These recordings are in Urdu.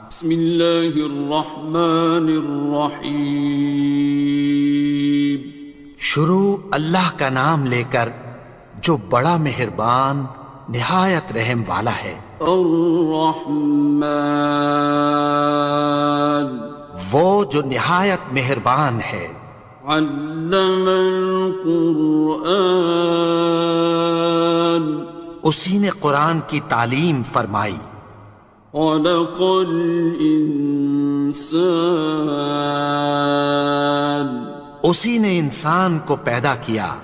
بسم اللہ الرحمن الرحیم۔ شروع اللہ کا نام لے کر جو بڑا مہربان نہایت رحم والا ہے۔ الرحمن، وہ جو نہایت مہربان ہے۔ علم القرآن، اسی نے قرآن کی تعلیم فرمائی۔ خلق الانسان، اسی نے انسان کو پیدا کیا۔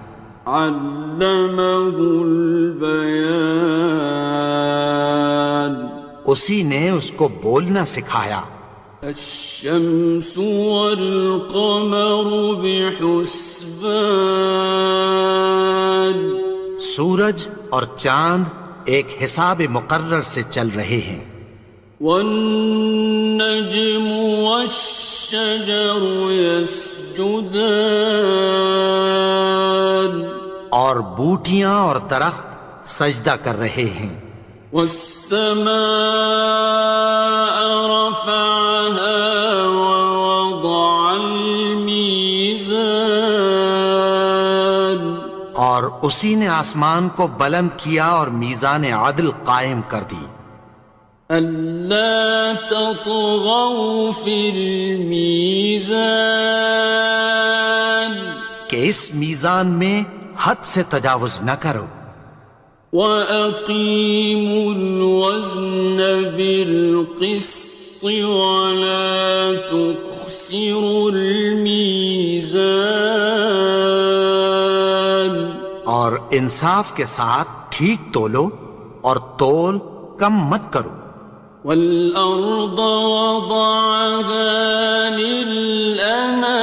علمہ البیان، اسی نے اس کو بولنا سکھایا۔ الشمس والقمر بحسبان، سورج اور چاند ایک حساب مقرر سے چل رہے ہیں۔ والنجم والشجر يسجدان، اور بوٹیاں اور درخت سجدہ کر رہے ہیں۔ والسماء رفعها ووضع الميزان، اور اسی نے آسمان کو بلند کیا اور میزان عدل قائم کر دی۔ ألا تطغوا في الميزان، کہ اس میزان میں حد سے تجاوز نہ کرو۔ وَأَقِيمُوا الْوَزْنَ بِالْقِسْطِ وَلَا تُخْسِرُوا الْمِيزَانَ، اور انصاف کے ساتھ ٹھیک تولو اور تول کم مت کرو۔ وَالْأَرْضَ وَضَعَهَا لِلْأَنَامِ،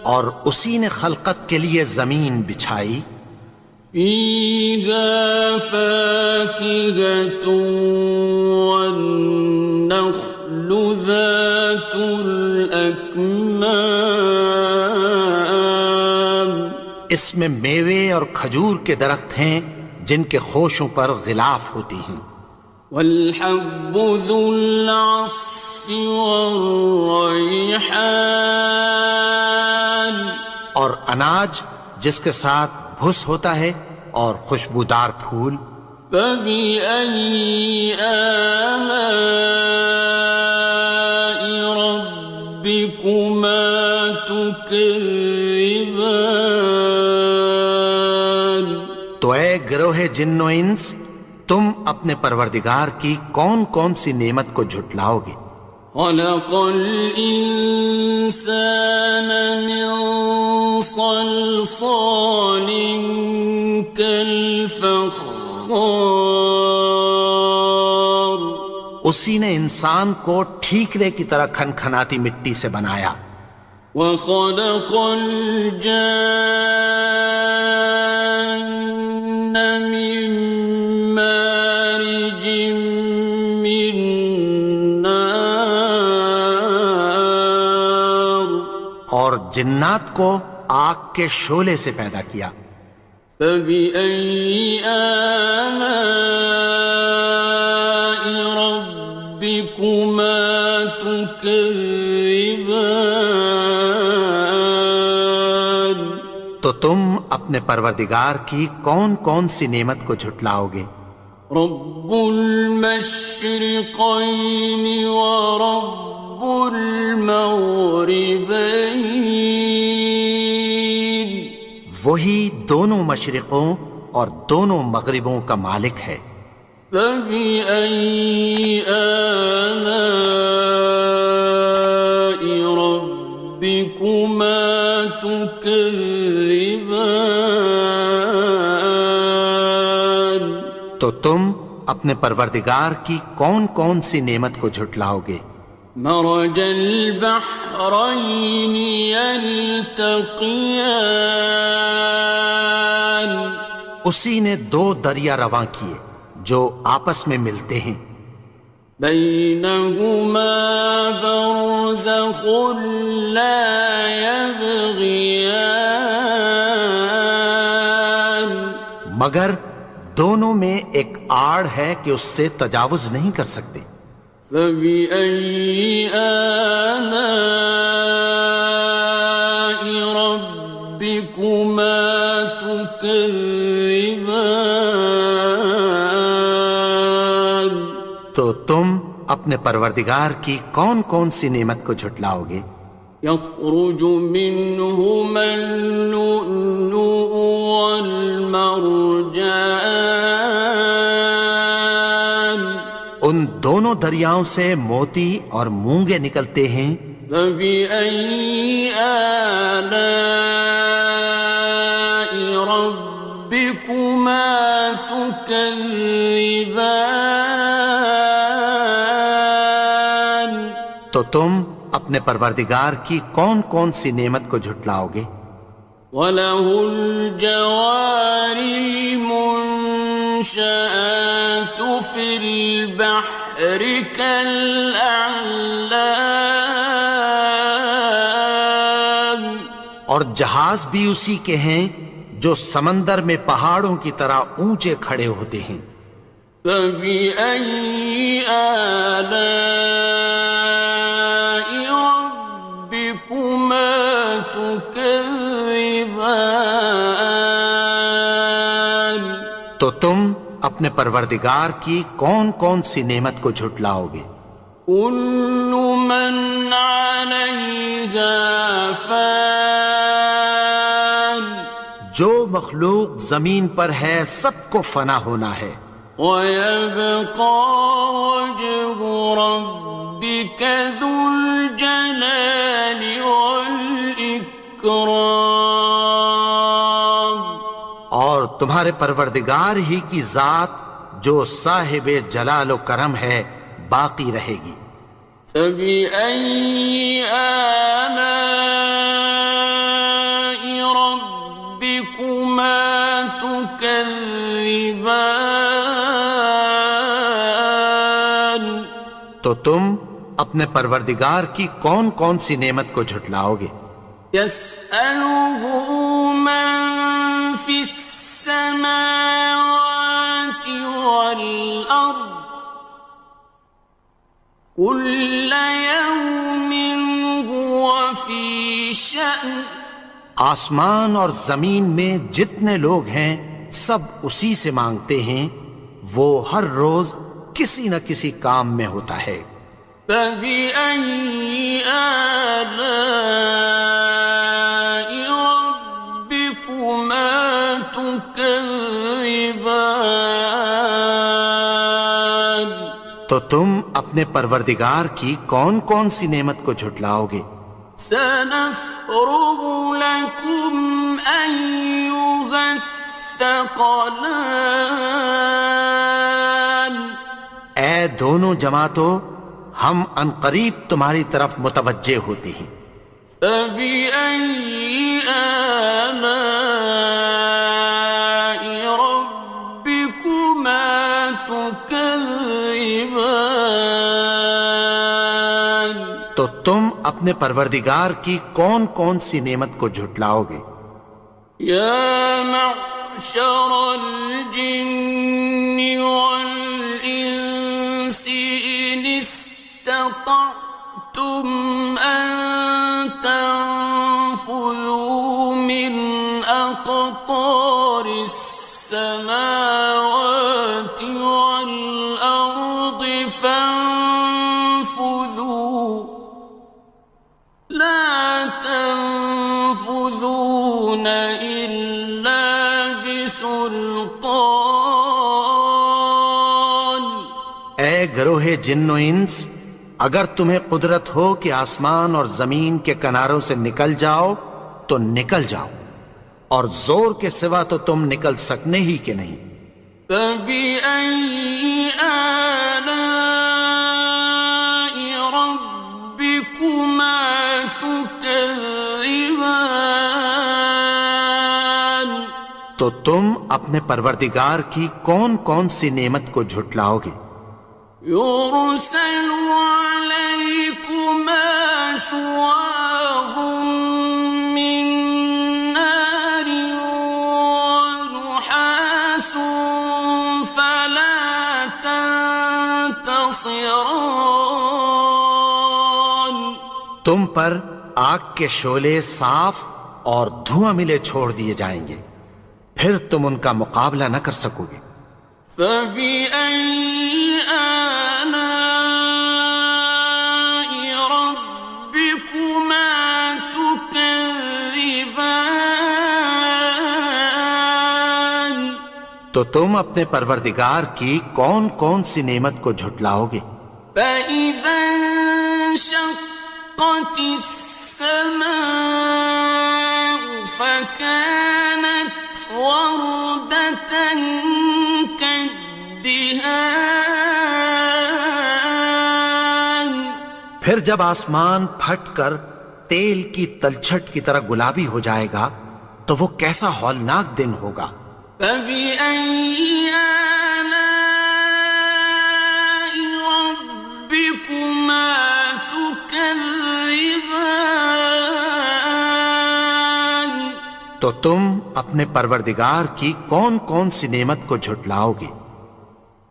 اور اسی نے خلقت کے لیے زمین بچھائی۔ فِيهَا فَاكِهَةٌ وَالنَّخْلُ ذَاتُ الْأَكْمَامِ، اس میں میوے اور کھجور کے درخت ہیں جن کے خوشوں پر غلاف ہوتی ہیں۔ وَالْحَبُّ ذُو الْعَصْفِ وَالرَّيْحَانِ، اور اناج جس کے ساتھ بھس ہوتا ہے اور خوشبودار پھول۔ فَبِأَيِّ آلَاءِ رَبِّكُمَا تُكَذِّبَانِ، تو اے گروہ جن و انس، تم اپنے پروردگار کی کون کون سی نعمت کو جھٹلاؤ گے؟ خَلَقَ الْإِنسَانَ مِنْ صَلْصَالٍ كَالْفَخَّارِ، اسی نے انسان کو ٹھیکرے کی طرح کھنکھناتی مٹی سے بنایا۔ وَخَلَقَ الْجَانَّ مِن مَّارِجٍ مِّن نَّارٍ، اور جنات کو آگ کے شعلے سے پیدا کیا۔ فَبِأَيِّ آلَاءِ رَبِّكُمَا تُكَذِّبَانِ، تو تم اپنے پروردگار کی کون کون سی نعمت کو جھٹلاؤ گے؟ رب المشرقين ورب المغربين، وہی دونوں مشرقوں اور دونوں مغربوں کا مالک ہے۔ فَبِأَيِّ آلَاءِ رَبِّكُمَا تُكَذِّبَانِ، تو تم اپنے پروردگار کی کون کون سی نعمت کو جھٹلاؤ گے؟ مرج البحرين يلتقيان، اسی نے دو دریا رواں کیے جو آپس میں ملتے ہیں۔ بينهما برزخ لا يبغيان، مگر دونوں میں ایک آڑ ہے کہ اس سے تجاوز نہیں کر سکتے۔ فبأي آلاء ربكما تكذبان؟ تو تم اپنے پروردگار کی کون کون سی نعمت کو جھٹلاؤ گے؟ يخرج منهما اللؤلؤ والمرجان ان دونوں دریاؤں سے موتی اور مونگے نکلتے ہیں۔ فبأي آلاء ربكما تكذبان؟ تو تم اپنے پروردگار کی کون کون سی نعمت کو جھٹلاؤ گے؟ وَلَهُ الْجَوَارِ الْمُنشَآتُ فِي الْبَحْرِ كَالْأَعْلَامِ، اور جہاز بھی اسی کے ہیں جو سمندر میں پہاڑوں کی طرح اونچے کھڑے ہوتے ہیں۔ فَبِأَيِّ آلَاءِ رَبِّكُمَا تُكَذِّبَانِ؟ تو تم اپنے پروردگار کی کون کون سی نعمت کو جھٹلاؤ گے؟ كُلُّ مَنْ عَلَيْهَا فَانٍ، جو مخلوق زمین پر ہے سب کو فنا ہونا ہے۔ وَيَبْقَى وَجْهُ رَبِّكَ ذُو الْجَلَالِ وَالْإِكْرَامِ، اور تمہارے پروردگار ہی کی ذات جو صاحب جلال و کرم ہے باقی رہے گی۔ فَبِأَيِّ آلَاءِ رَبِّكُمَا تُكَذِّبَانِ؟ تو تم اپنے پروردگار کی کون کون سی نعمت کو جھٹلاؤ گے؟ يَسْأَلُهُ مَن فِي السَّمَاوَاتِ وَالْأَرْضِ كُلَّ يَوْمٍ هُوَ فِي شَأْنٍ، آسمان اور زمین میں جتنے لوگ ہیں سب اسی سے مانگتے ہیں، وہ ہر روز کسی نہ کسی کام میں ہوتا ہے۔ فَبِأَيِّ آلَاءِ رَبِّكُمَا تُكَذِّبَانِ؟ تو تم اپنے پروردگار کی کون کون سی نعمت کو جھٹلاؤ گے؟ سَنَفْرُغُ لَكُمْ أَيُّهَ الثَّقَلَانِ، اے دونوں جماعتوں، ہم عنقریب تمہاری طرف متوجہ ہوتے ہیں۔ فَبِأَيِّ آلَاءِ رَبِّكُمَا تُكَذِّبَانِ؟ تو تم اپنے پروردگار کی کون کون سی نعمت کو جھٹلاؤ گے؟ يَا مَعْشَرَ الْجِنِّ وَالْإِنسِ إِنِ اسْتَطَعْتُمْ أَن تَنفُذُوا مِنْ أَقْطَارِ السَّمَاوَاتِ وَالْأَرْضِ فَانفُذُوا، لَا تَنفُذُونَ إِلَّا بِسُلْطَانٍ۔ اے گروہ جن و انس، اگر تمہیں قدرت ہو کہ آسمان اور زمین کے کناروں سے نکل جاؤ تو نکل جاؤ، اور زور کے سوا تو تم نکل سکنے ہی کہ نہیں۔ فَبِأَيِّ آلَاءِ رَبِّكُمَا تُكَذِّبَانِ؟ تو تم اپنے پروردگار کی کون کون سی نعمت کو جھٹلاؤ گے؟ يُرْسَلُ عَلَيْكُمَا شُوَاظٌ مِّن نَّارٍ وَنُحَاسٌ خاصران. تم پر آگ کے شعلے صاف اور دھواں ملے چھوڑ دیے جائیں گے، پھر تم ان کا مقابلہ نہ کر سکو گے۔ فبأي آلاء ربكما تكذبان. تو تم اپنے پروردگار کی کون کون سی نعمت کو جھٹلاؤ گے؟ فإذا انشقت السماء فكانت وردة كالدهان. پھر جب آسمان پھٹ کر تیل کی تلچھٹ کی طرح گلابی ہو جائے گا تو وہ کیسا ہولناک دن ہوگا۔ فبأي آلاء ربكما تكذبان. تو تم اپنے پروردگار کی کون کون سی نعمت کو جھٹلاؤ گے؟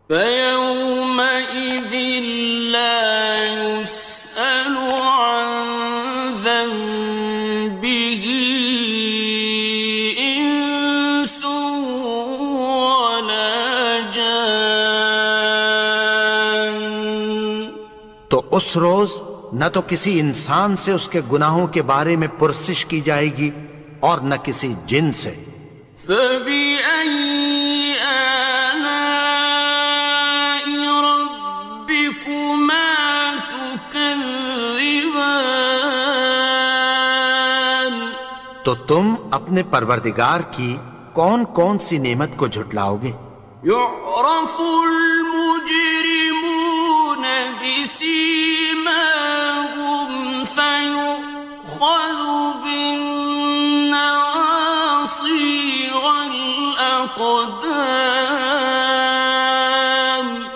فيومئذ لا يسأل عن ذنبه إنس ولا جان. تو اس روز نہ تو کسی انسان سے اس کے گناہوں کے بارے میں پرسش کی جائے گی اور نہ کسی جن سے۔ فبأي آلاء ربكما تكذبان. تو تم اپنے پروردگار کی کون کون سی نعمت کو جھٹلاؤ گے؟ يعرف المجرمون بسيماهم فيؤخذ بالنواصي والأقدام.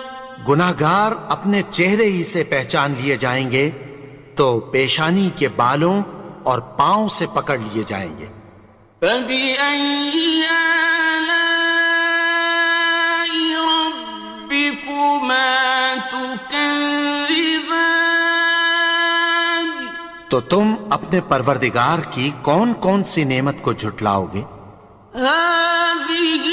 گناہگار اپنے چہرے ہی سے پہچان لیے جائیں گے تو پیشانی کے بالوں اور پاؤں سے پکڑ لیے جائیں گے۔ فبأي آلاء ربكما تكذبان. تو تم اپنے پروردگار کی کون کون سی نعمت کو جھٹلاؤ گے؟ هذه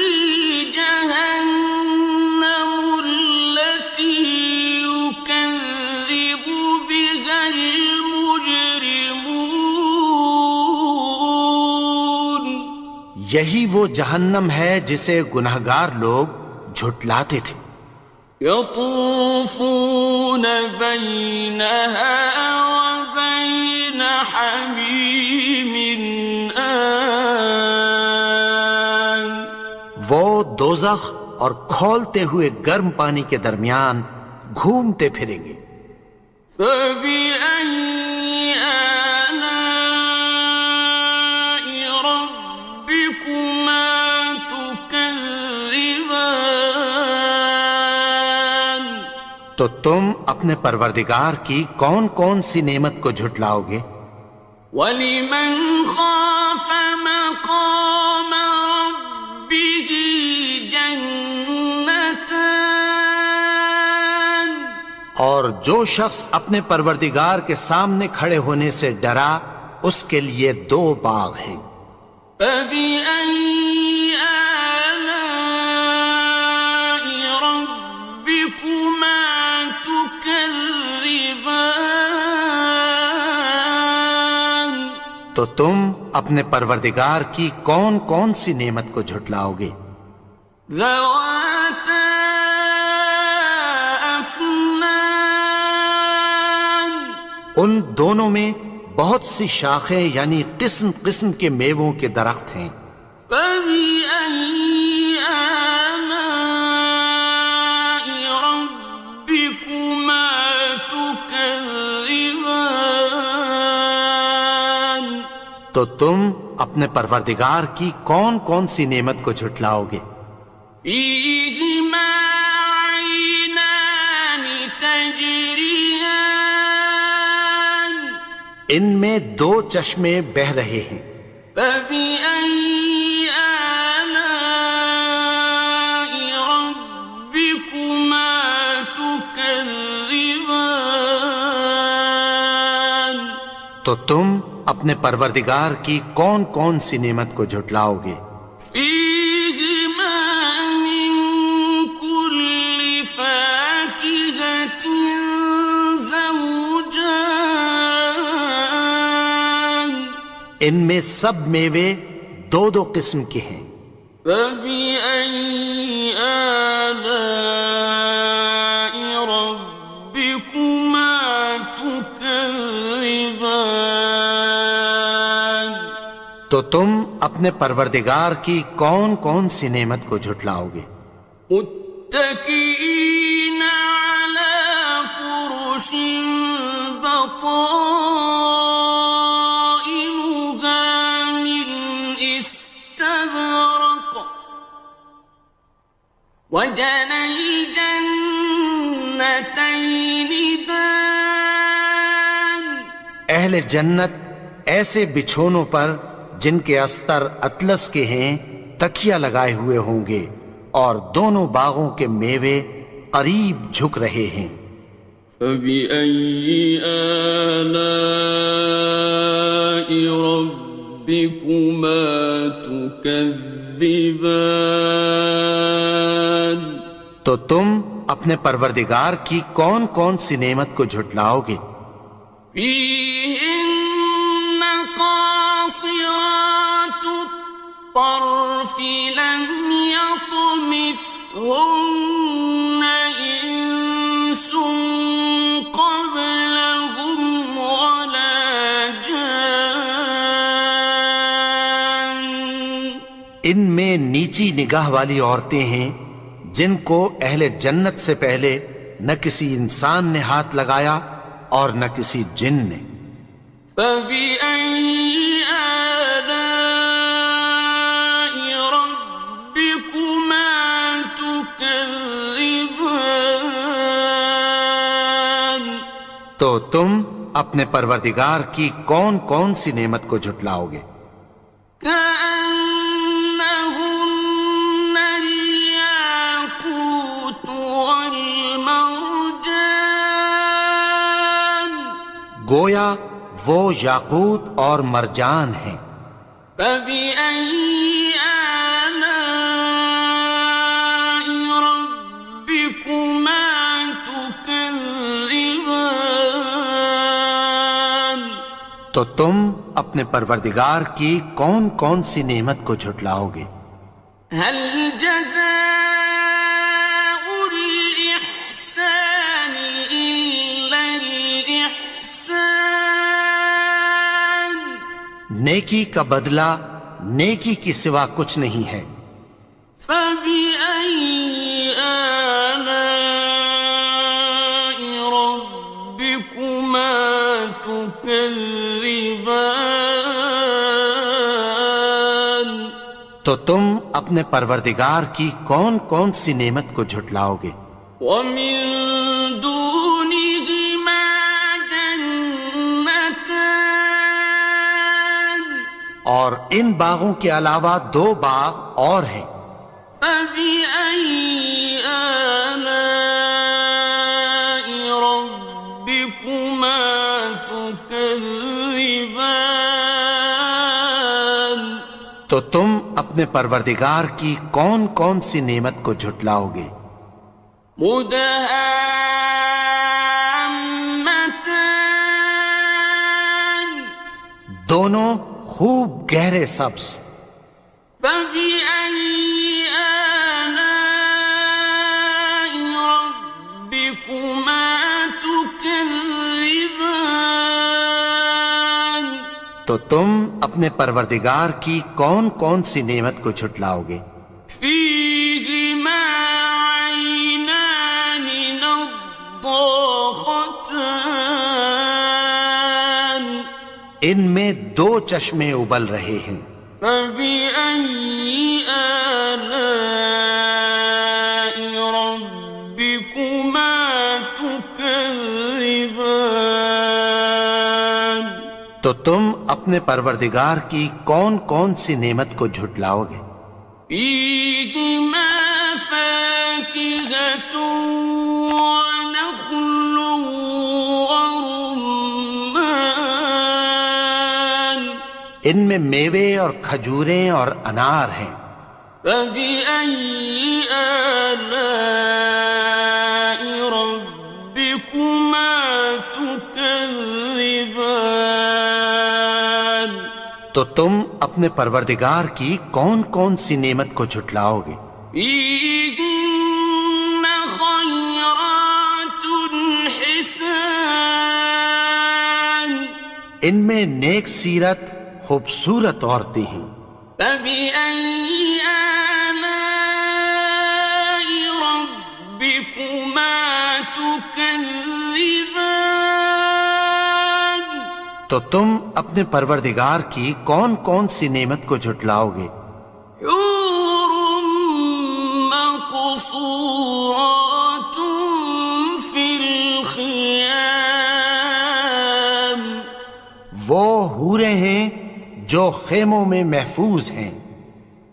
جهنم التي يكذب بها المجرمون. یہی وہ جہنم ہے جسے گناہگار لوگ جھٹلاتے تھے۔ يطوفون بينها وبين حميم آن. وہ دوزخ اور کھولتے ہوئے گرم پانی کے درمیان گھومتے پھریں گے۔ فبأي آلاء ربكما تكذبان. تو تم اپنے پروردگار کی کون کون سی نعمت کو جھٹلاؤ گے؟ وَلِمَنْ خَافَ مَقَامَ رَبِّهِ جَنَّتَانِ. اور جو شخص اپنے پروردگار کے سامنے کھڑے ہونے سے ڈرا اس کے لیے دو باغ ہیں۔ فَبِأَيِّ آلَاءِ رَبِّكُمَا تُكَذِّبَانِ. تو تم اپنے پروردگار کی کون کون سی نعمت کو جھٹلاؤ گے؟ ذَوَاتَا أَفْنَانٍ. ان دونوں میں بہت سی شاخیں یعنی قسم قسم کے میووں کے درخت ہیں۔ فَبِأَيِّ آلَاءِ رَبِّكُمَا تُكَذِّبَانِ. تو تم اپنے پروردگار کی کون کون سی نعمت کو جھٹلاؤ گے؟ فِيهِمَا عَيْنَانِ تَجْرِيَانِ. ان میں دو چشمے بہہ رہے ہیں۔ فَبِأَيِّ آلَاءِ رَبِّكُمَا تُكَذِّبَانِ. تكذبان تو تم اپنے پروردگار کی کون کون سی نعمت کو جھٹلاؤ گے؟ فيهما من كل فاكهة زوجان ان میں سب میوے دو دو قسم کے ہیں۔ فبأي آلاء ربكما تكذبان تو تم اپنے پروردگار کی کون کون سی نعمت کو جھٹلاؤ گے؟ متكئين على فرش بطائنها من استبرق وجنى الجنتين دان اہل جنت ایسے بچھونوں پر جن کے استر اطلس کے ہیں تکیہ لگائے ہوئے ہوں گے، اور دونوں باغوں کے میوے قریب جھک رہے ہیں۔ فبأي آلاء ربكما تكذبان تو تم اپنے پروردگار کی کون کون سی نعمت کو جھٹلاؤ گے؟ فيهن قاصرات الطرف لم يطمثهن إنس قبلهم ولا جان ان میں نیچی نگاہ والی عورتیں ہیں جن کو اہل جنت سے پہلے نہ کسی انسان نے ہاتھ لگایا اور نہ کسی جن نے۔ فبأي آلاء ربكما تكذبان تو تم اپنے پروردگار کی کون کون سی نعمت کو جھٹلاؤ گے؟ كأنهن الياقوت والمرجان گویا وہ یاقوت اور مرجان ہیں۔ فبأي آلاء ربكما تكذبان تو تم اپنے پروردگار کی کون کون سی نعمت کو جھٹلاؤ گے؟ هل جزاء الإحسان إلا الإحسان نیکی کا بدلہ نیکی کی سوا کچھ نہیں ہے۔ فبأي آلاء ربكما تكذبان تو تم اپنے پروردگار کی کون کون سی نعمت کو جھٹلاؤ گے؟ ومن دونهما جنتان اور ان باغوں کے علاوہ دو باغ اور ہیں۔ فبأي آلاء ربكما تكذبان تو تم اپنے پروردگار کی کون کون سی نعمت کو جھٹلاؤ گے؟ مدهامتان دونوں خوب گہرے سبز۔ فبأي آلاء ربكما تكذبان تو تم اپنے پروردگار کی کون کون سی نعمت کو جھٹلاؤ گے؟ فيهما عينان نضاختان ان میں دو چشمے ابل رہے ہیں۔ فبأي آلاء ربكما تكذبان تو تم اپنے پروردگار کی کون کون سی نعمت کو جھٹلاؤ گے؟ فيهما فاكهة ونخل ان میں میوے اور کھجوریں اور انار ہیں۔ فبأي آلاء ربكما تكذبان؟ تو تم اپنے پروردگار کی کون کون سی نعمت کو جھٹلاؤ گے؟ فيهن خيرات حسان، ان میں نیک سیرت خوبصورت عورتیں ہیں۔ فبأي آلاء ربكما تكذبان؟ تو تم اپنے پروردگار کی کون کون سی نعمت کو جھٹلاؤ گے؟ حور مقصورات في الخيام، وہ حوریں ہیں جو خیموں میں محفوظ ہیں۔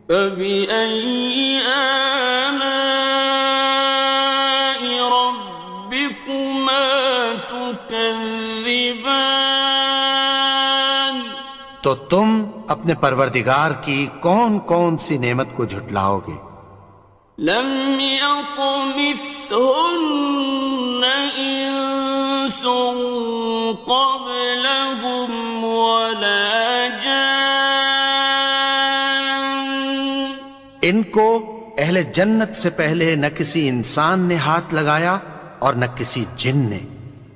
فبأي آلاء ربكما تكذبان؟ تو تم اپنے پروردگار کی کون کون سی نعمت کو جھٹلاؤ گے؟ لم يطمثهن إنس قبلهم ولا جان، ان کو اہل جنت سے پہلے نہ کسی انسان نے ہاتھ لگایا اور نہ کسی جن نے۔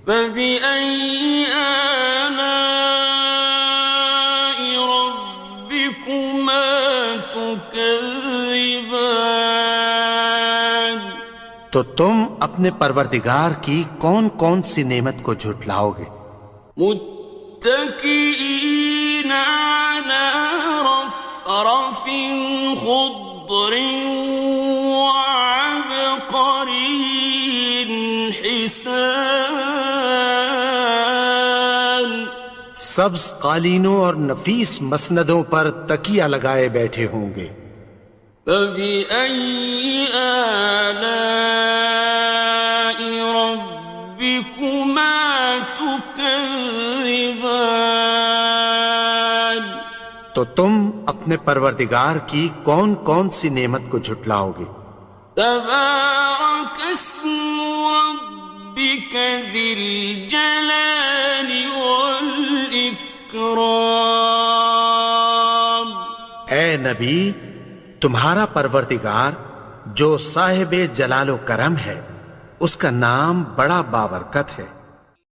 فبأي آلاء ربكما تكذبان؟ تو تم اپنے پروردگار کی کون کون سی نعمت کو جھٹلاؤ گے؟ متكئين على رفرف خضر وعبقري حسان، سبز قالینوں اور نفیس مسندوں پر تکیہ لگائے بیٹھے ہوں گے۔ فبأي آلاء ربكما تكذبان؟ تو تم اپنے پروردگار کی کون کون سی نعمت کو جھٹلاؤ گے؟ تبارك اسم ربك ذي الجلال والإكرام۔ اے نبی، تمہارا پروردگار جو صاحب جلال و کرم ہے، اس کا نام بڑا بابرکت ہے۔